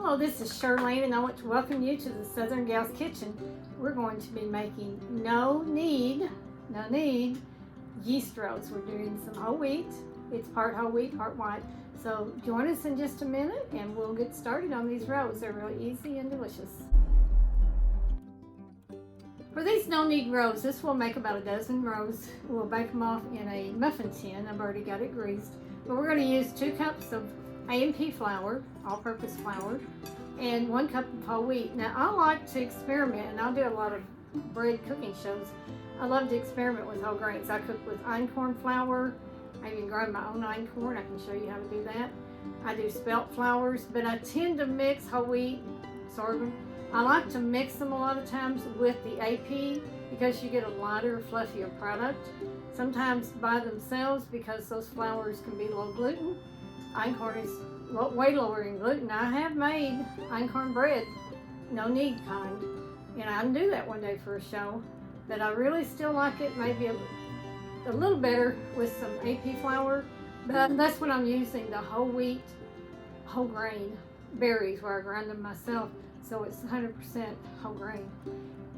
Hello, this is Shirlene, and I want to welcome you to the Southern Gal's Kitchen. We're going to be making no knead yeast rolls. We're doing some whole wheat. It's part whole wheat, part white. So join us in just a minute and we'll get started on these rolls. They're really easy and delicious. For these no knead rolls, this will make about a dozen rolls. We'll bake them off in a muffin tin. I've already got it greased. But we're going to use 2 cups of A&P flour, all-purpose flour, and 1 cup of whole wheat. Now, I like to experiment, and I'll do a lot of bread cooking shows. I love to experiment with whole grains. I cook with einkorn flour. I even grind my own einkorn. I can show you how to do that. I do spelt flours, but I tend to mix whole wheat, sorghum. I like to mix them a lot of times with the AP because you get a lighter, fluffier product. Sometimes by themselves, because those flours can be low gluten. Einkorn is way lower in gluten. I have made einkorn bread, no knead kind, and I can do that one day for a show, but I really still like it maybe a little better with some AP flour, but that's when I'm using the whole wheat, whole grain berries where I grind them myself, so it's 100% whole grain.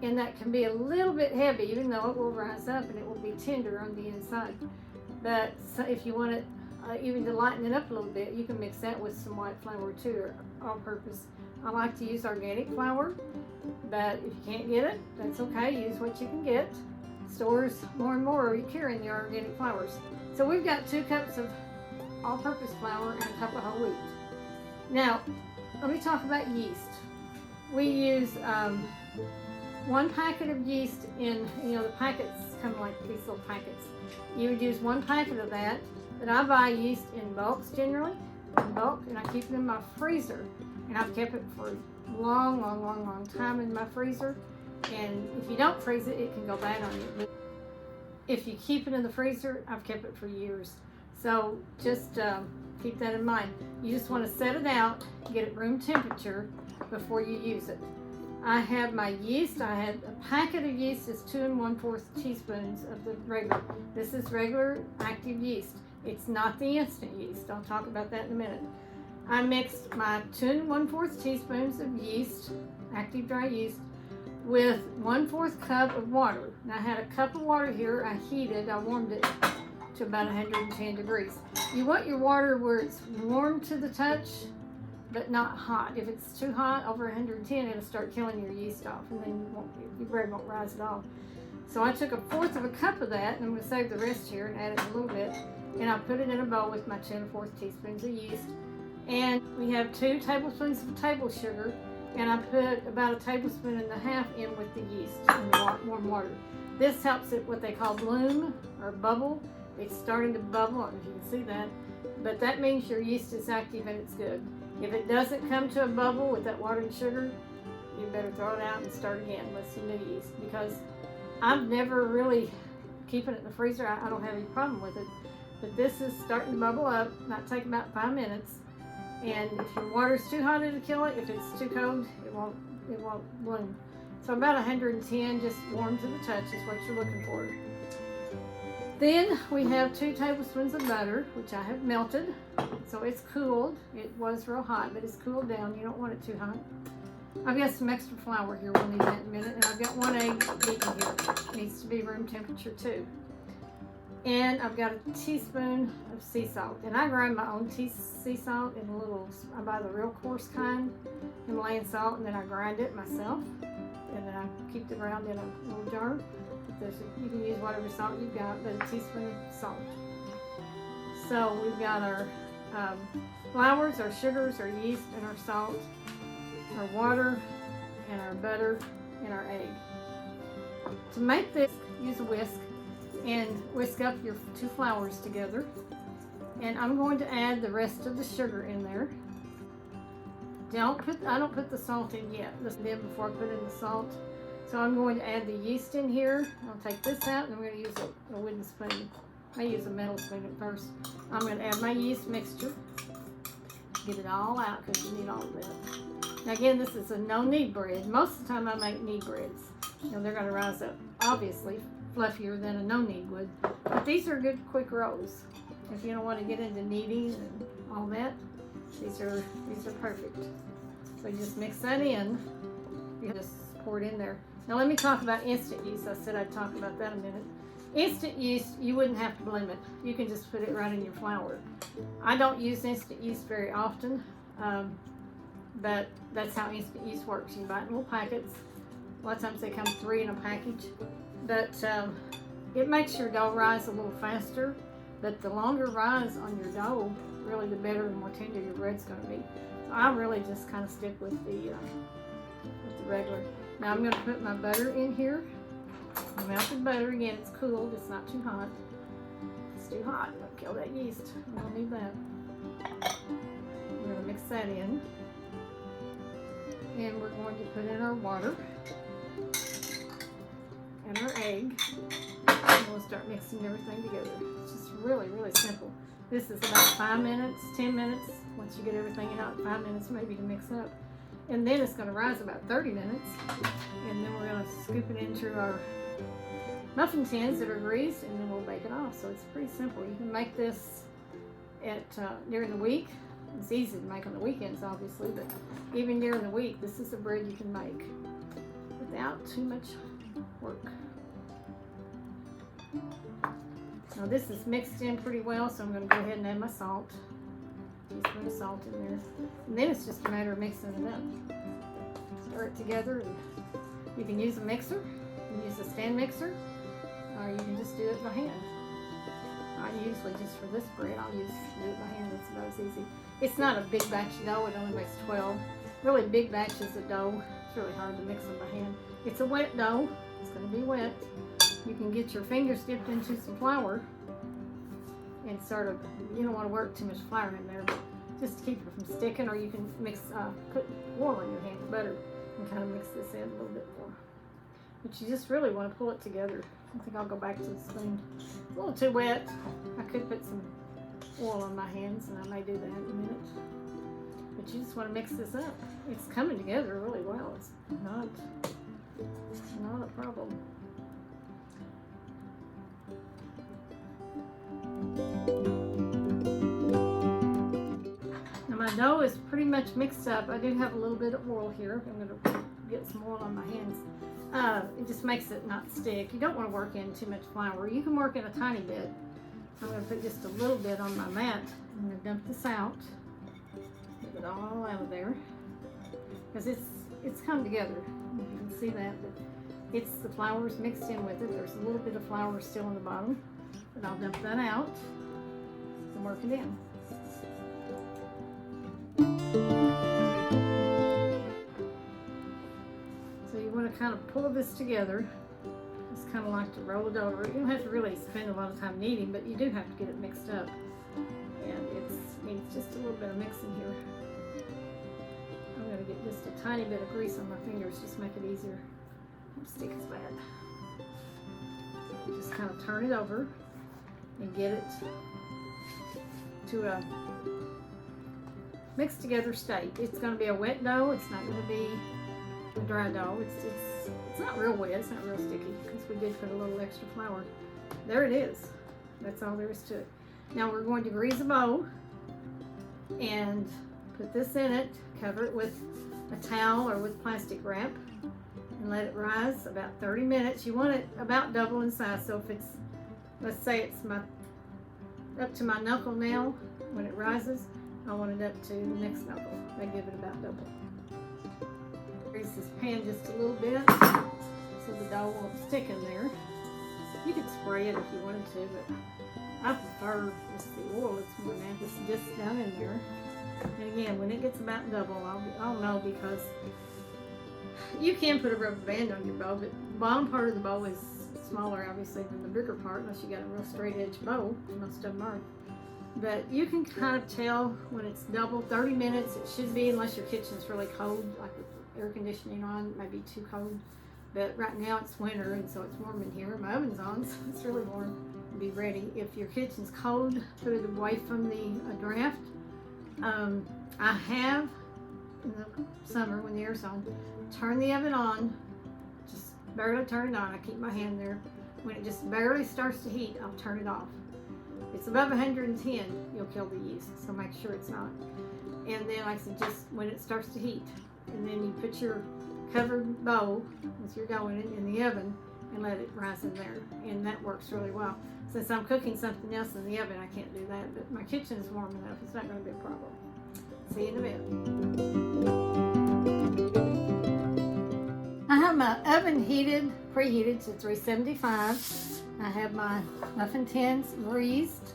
And that can be a little bit heavy, even though it will rise up and it will be tender on the inside. But so if you want it even to lighten it up a little bit, you can mix that with some white flour too, or all-purpose. I like to use organic flour, but if you can't get it, that's okay. Use what you can get. Stores more and more are carrying the organic flours. So we've got 2 cups of all-purpose flour and a cup of whole wheat. Now, let me talk about yeast. We use 1 packet of yeast in, the packets come like these little packets. You would use 1 packet of that, but I buy yeast in bulks generally, and I keep it in my freezer. And I've kept it for a long time in my freezer. And if you don't freeze it, it can go bad on you. But if you keep it in the freezer, I've kept it for years. So just keep that in mind. You just want to set it out, get it room temperature before you use it. I have my yeast. I had a packet of yeast is 2 1/4 teaspoons of the regular. This is regular active yeast. It's not the instant yeast. I'll talk about that in a minute. I mixed my 2 1/4 teaspoons of yeast, active dry yeast, with 1/4 cup of water. Now I had a cup of water here. I warmed it to about 110 degrees. You want your water where it's warm to the touch, but not hot. If it's too hot, over 110, it'll start killing your yeast off, and then your bread won't rise at all. So I took 1/4 of a cup of that, and I'm going to save the rest here and add it a little bit, and I put it in a bowl with my 2 1/4 teaspoons of yeast. And we have 2 tablespoons of table sugar, and I put about 1.5 tablespoons in with the yeast in the warm water. This helps it what they call bloom or bubble. It's starting to bubble. I don't know if you can see that, but that means your yeast is active and it's good. If it doesn't come to a bubble with that water and sugar, you better throw it out and start again with some new yeast, because I've never really keeping it in the freezer. I don't have any problem with it, but this is starting to bubble up. Might take about 5 minutes, and if your water's too hot, it'll kill it. If it's too cold, it won't bloom. So about 110, just warm to the touch is what you're looking for. Then we have 2 tablespoons of butter, which I have melted. So it's cooled. It was real hot, but it's cooled down. You don't want it too hot. I've got some extra flour here. We'll need that in a minute. And I've got 1 egg beaten here. It needs to be room temperature too. And I've got a teaspoon of sea salt. And I grind my own sea salt in I buy the real coarse kind, Himalayan salt, and then I grind it myself. And then I keep the ground in a little jar. You can use whatever salt you've got, but a teaspoon of salt. So we've got our flours, our sugars, our yeast, and our salt, our water, and our butter, and our egg. To make this, use a whisk and whisk up your 2 flours together. And I'm going to add the rest of the sugar in there. I don't put the salt in yet. This did before I put in the salt. So I'm going to add the yeast in here. I'll take this out, and I'm going to use a wooden spoon. I use a metal spoon at first. I'm going to add my yeast mixture. Get it all out because you need all of that. Now again, this is a no knead bread. Most of the time I make knead breads. They're going to rise up, obviously, fluffier than a no knead would. But these are good quick rolls. If you don't want to get into kneading and all that, these are perfect. So you just mix that in. You just pour it in there. Now let me talk about instant yeast. I said I'd talk about that in a minute. Instant yeast, you wouldn't have to blend it. You can just put it right in your flour. I don't use instant yeast very often, but that's how instant yeast works. You buy it in little packets. A lot of times they come 3 in a package, but it makes your dough rise a little faster. But the longer rise on your dough, really the better and more tender your bread's going to be. So I really just kind of stick with the regular. Now I'm going to put my butter in here. The melted butter, again, it's cooled, it's not too hot. If it's too hot, it'll kill that yeast. We don't need that. We're going to mix that in. And we're going to put in our water and our egg. And we'll start mixing everything together. It's just really, really simple. This is about 5 minutes, 10 minutes. Once you get everything out, 5 minutes maybe to mix up. And then it's going to rise about 30 minutes. And then we're going to scoop it into our muffin tins that are greased, and then we'll bake it off. So it's pretty simple. You can make this at during the week. It's easy to make on the weekends, obviously, but even during the week, this is a bread you can make without too much work. Now this is mixed in pretty well, so I'm going to go ahead and add my salt. Teaspoon of salt in there. And then it's just a matter of mixing it up. Stir it together, and you can use a mixer. You can use a stand mixer, or you can just do it by hand. I usually, just for this bread, I'll do it by hand. It's about as easy. It's not a big batch of dough. It only makes 12. Really big batches of dough, it's really hard to mix them by hand. It's a wet dough. It's going to be wet. You can get your fingers dipped into some flour and sort of, you don't want to work too much flour in there, but just to keep it from sticking, or you can mix, put oil in your hand, butter, and kind of mix this in a little bit more. But you just really want to pull it together. I think I'll go back to the spoon. It's a little too wet. I could put some oil on my hands, and I may do that in a minute. But you just want to mix this up. It's coming together really well. It's not a problem. Now my dough is pretty much mixed up. I do have a little bit of oil here. I'm going to get some oil on my hands. It just makes it not stick. You don't want to work in too much flour. You can work in a tiny bit. I'm going to put just a little bit on my mat. I'm going to dump this out. Get it all out of there. Because it's come together. You can see that. But it's the flour's mixed in with it. There's a little bit of flour still in the bottom. But I'll dump that out and work it in. So you want to kind of pull this together. It's kind of like to roll it over. You don't have to really spend a lot of time kneading, but you do have to get it mixed up. And it needs just a little bit of mixing here. I'm going to get just a tiny bit of grease on my fingers, just make it easier. Don't stick as bad. Just kind of turn it over and get it to a mixed together state. It's going to be a wet dough. It's not going to be a dry dough. It's not real wet. It's not real sticky because we did put a little extra flour. There it is. That's all there is to it. Now we're going to grease a bowl and put this in it. Cover it with a towel or with plastic wrap and let it rise about 30 minutes. You want it about double in size. So if it's, let's say it's up to my knuckle now, when it rises, I want it up to the next knuckle. I give it about double. Grease this pan just a little bit so the dough won't stick in there. You could spray it if you wanted to, but I prefer just the oil. It's more now just down in there. And again, when it gets about double, I'll know, because you can put a rubber band on your bowl, but the bottom part of the bowl is smaller, obviously, than the bigger part, unless you got a real straight edge bowl. Most of them are. But you can kind of tell when it's double. 30 minutes it should be, unless your kitchen's really cold, like with air conditioning on, it might be too cold. But right now it's winter, and so it's warm in here. My oven's on, so it's really warm. Be ready. If your kitchen's cold, put it away from the draft. I have, in the summer when the air's on, turn the oven on, just barely turn it on. I keep my hand there. When it just barely starts to heat, I'll turn it off. If it's above 110, you'll kill the yeast, so make sure it's not. And then, like I said, just when it starts to heat, and then you put your covered bowl with your dough in it in the oven and let it rise in there, and that works really well. Since I'm cooking something else in the oven, I can't do that, but my kitchen is warm enough. It's not going to be a problem. See you in a minute. I have my oven preheated to 375. I have my muffin tins greased.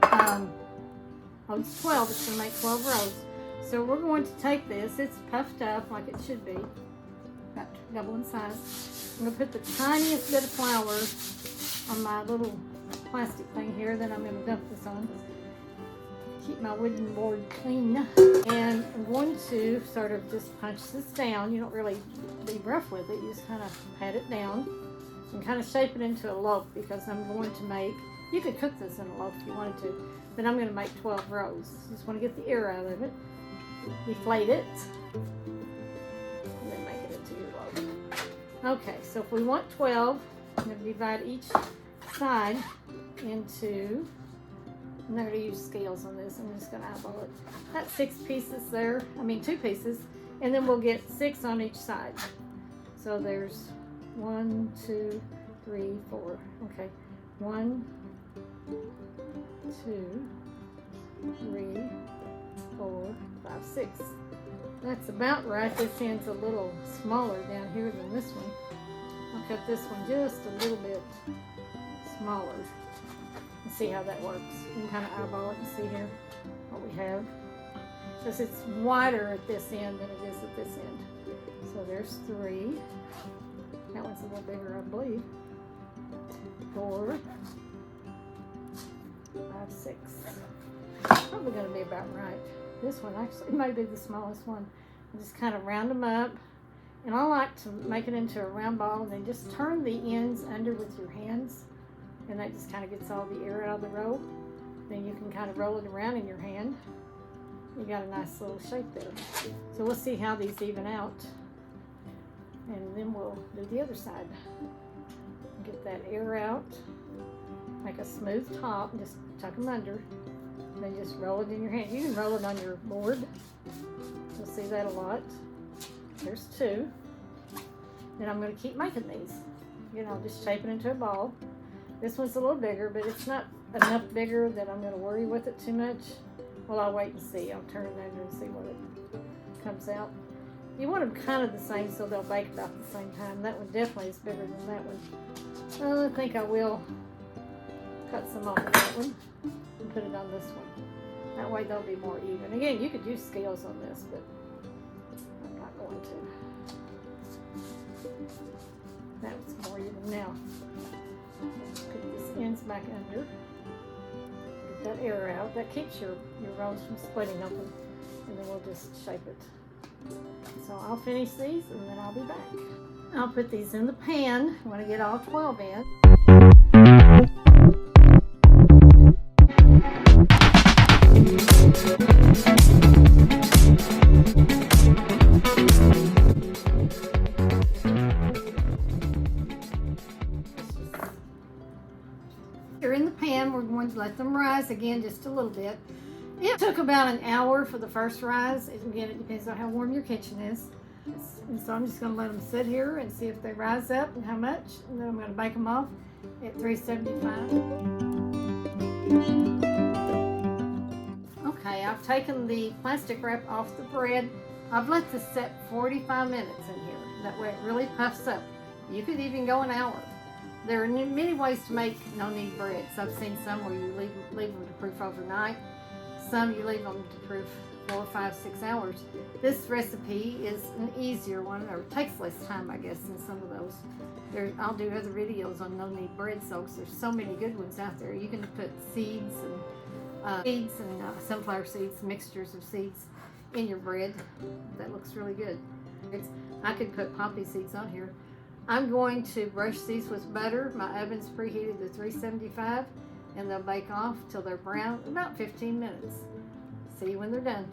It's 12. It's going to make 12 rows. So we're going to take this. It's puffed up like it should be, about double in size. I'm going to put the tiniest bit of flour on my little plastic thing here. Then I'm going to dump this on. Keep my wooden board clean. And I'm going to sort of just punch this down. You don't really be rough with it. You just kind of pat it down and kind of shape it into a loaf, because I'm going to make, you could cook this in a loaf if you wanted to, but I'm going to make 12 rows. Just want to get the air out of it. Deflate it, and then make it into your loaf. Okay, so if we want 12, I'm going to divide each side into, I'm not going to use scales on this, I'm just going to eyeball it. That's 6 pieces there, 2 pieces, and then we'll get 6 on each side. So there's 1, 2, 3, 4. Okay, 1, 2, 3, 4, 5, 6. That's about right. This end's a little smaller down here than this one. I'll cut this one just a little bit smaller and see how that works. You can kind of eyeball it and see here what we have. Because it's wider at this end than it is at this end. So there's 3. That one's a little bigger, I believe. 4, 5, 6. Probably going to be about right. This one actually may be the smallest one. I just kind of round them up, and I like to make it into a round ball and then just turn the ends under with your hands, and that just kind of gets all the air out of the roll. Then you can kind of roll it around in your hand. You got a nice little shape there. So we'll see how these even out, and then we'll do the other side. Get that air out, make a smooth top, and just tuck them under. Then just roll it in your hand. You can roll it on your board. You'll see that a lot. There's 2. Then I'm going to keep making these. Just shape it into a ball. This one's a little bigger, but it's not enough bigger that I'm going to worry with it too much. Well, I'll wait and see. I'll turn it under and see what it comes out. You want them kind of the same so they'll bake about the same time. That one definitely is bigger than that one. Well, I think I will cut some off of that one and put it on this one. That way they'll be more even. Again, you could use scales on this, but I'm not going to. That's more even now. Put these ends back under. Get that air out. That keeps your rolls from splitting open. And then we'll just shape it. So I'll finish these and then I'll be back. I'll put these in the pan. I want to get all 12 in. They're in the pan. We're going to let them rise again just a little bit. It took about an hour for the first rise. Again, it depends on how warm your kitchen is. And so I'm just going to let them sit here and see if they rise up and how much. And then I'm going to bake them off at 375. Okay, I've taken the plastic wrap off the bread. I've let this set 45 minutes in here. That way it really puffs up. You could even go an hour. There are many ways to make no-knead breads. I've seen some where you leave them to proof overnight. Some you leave them to proof 4, 5, 6 hours. This recipe is an easier one, or takes less time, I guess, than some of those. I'll do other videos on no-knead bread soaks. There's so many good ones out there. You can put seeds and sunflower seeds, mixtures of seeds in your bread. That looks really good. I could put poppy seeds on here. I'm going to brush these with butter. My oven's preheated to 375. And they'll bake off till they're brown, about 15 minutes. See when they're done.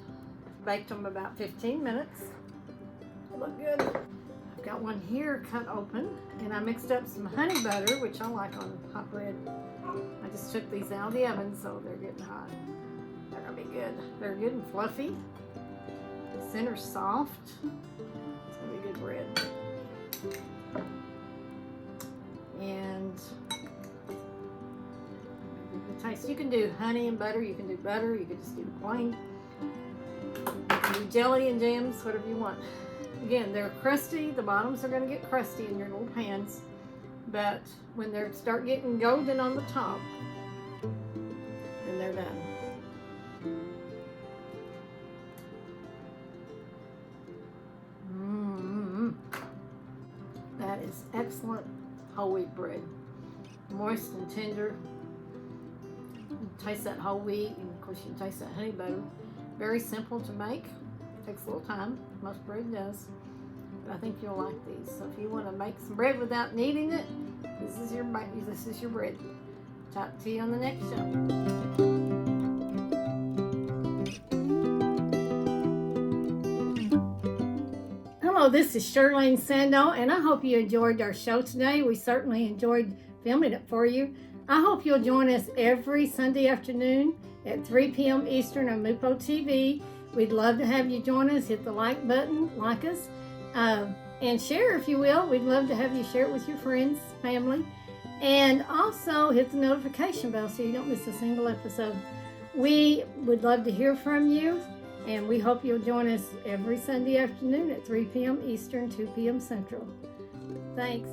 Baked them about 15 minutes. They look good. I've got one here cut open, and I mixed up some honey butter, which I like on hot bread. I just took these out of the oven, so they're getting hot. They're gonna be good. They're good and fluffy. center soft. It's gonna be good bread. And the taste, you can do honey and butter, you can do butter, you can just do plain. You can do jelly and jams, whatever you want. Again, they're crusty, the bottoms are gonna get crusty in your little pans, but when they start getting golden on the top, then they're done. That is excellent whole wheat bread. Moist and tender. You taste that whole wheat, and of course you can taste that honey butter. Very simple to make. Takes a little time. Most bread does. But I think you'll like these. So if you want to make some bread without kneading it, this is your bread. Talk to you on the next show. Hello, this is Shirlene Sando, and I hope you enjoyed our show today. We certainly enjoyed filming it for you. I hope you'll join us every Sunday afternoon at 3 p.m. Eastern on Mupo TV. We'd love to have you join us. Hit the like button, like us, and share if you will. We'd love to have you share it with your friends, family, and also hit the notification bell so you don't miss a single episode. We would love to hear from you. And we hope you'll join us every Sunday afternoon at 3 p.m. Eastern, 2 p.m. Central. Thanks.